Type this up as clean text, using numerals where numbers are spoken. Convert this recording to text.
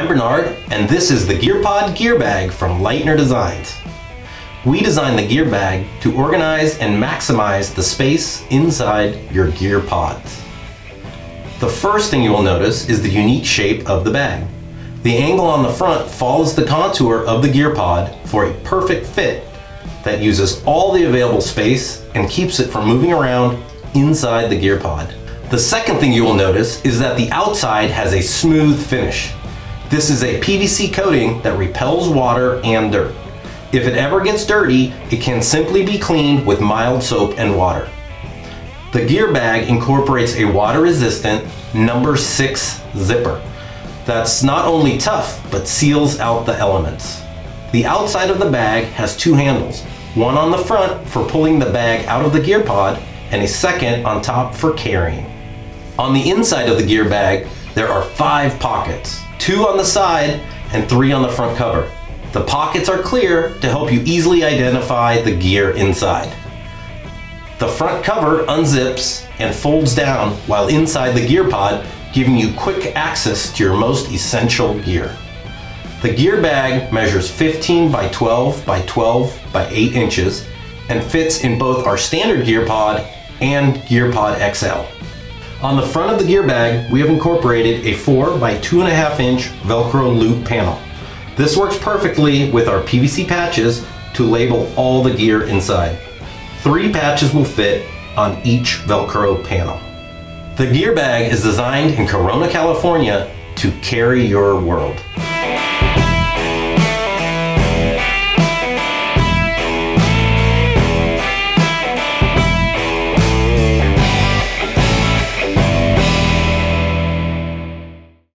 Bernard, and this is the GearPod GearBAG from Leitner Designs. We designed the GearBAG to organize and maximize the space inside your GearPods. The first thing you will notice is the unique shape of the bag. The angle on the front follows the contour of the GearPod for a perfect fit that uses all the available space and keeps it from moving around inside the GearPod. The second thing you will notice is that the outside has a smooth finish. This is a PVC coating that repels water and dirt. If it ever gets dirty, it can simply be cleaned with mild soap and water. The GearBAG incorporates a water-resistant number 6 zipper that's not only tough, but seals out the elements. The outside of the bag has two handles, one on the front for pulling the bag out of the GearPod and a second on top for carrying. On the inside of the GearBAG, there are 5 pockets, 2 on the side and 3 on the front cover. The pockets are clear to help you easily identify the gear inside. The front cover unzips and folds down while inside the GearPod, giving you quick access to your most essential gear. The GearBAG measures 15 by 12 by 12 by 8 inches and fits in both our standard GearPod and GearPod XL. On the front of the GearBAG, we have incorporated a 4 by 2.5 inch Velcro loop panel. This works perfectly with our PVC patches to label all the gear inside. 3 patches will fit on each Velcro panel. The GearBAG is designed in Corona, California to carry your world.